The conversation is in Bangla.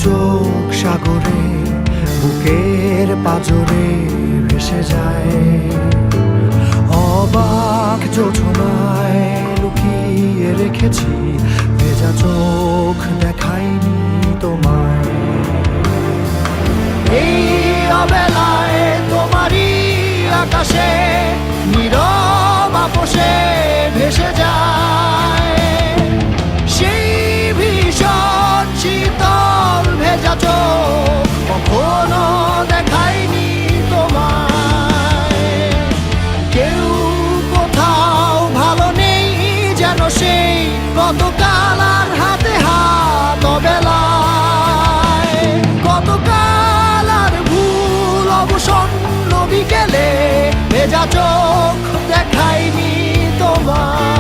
চোখ সাগরে বুকের পাজরে ভেসে যায়। অবাক যোজনায় লুকিয়ে রেখেছি ভেজা চোখ দেখাইনি তোমায়। এই অবেলায় তোমারই আকাশে নীরব আপোষে ভেসে যায় সেই ভীষণ শীতল ভেজা চোখ কখনো দেখাইনি তোমায়। কেউ কোথাও ভালো নেই যেন সেই গতকাল আর হাতে হাত অবেলায়। গতকাল আর ভুল অবসন্ন বিকেলে ভেজা চোখ দেখাইনি তোমায়।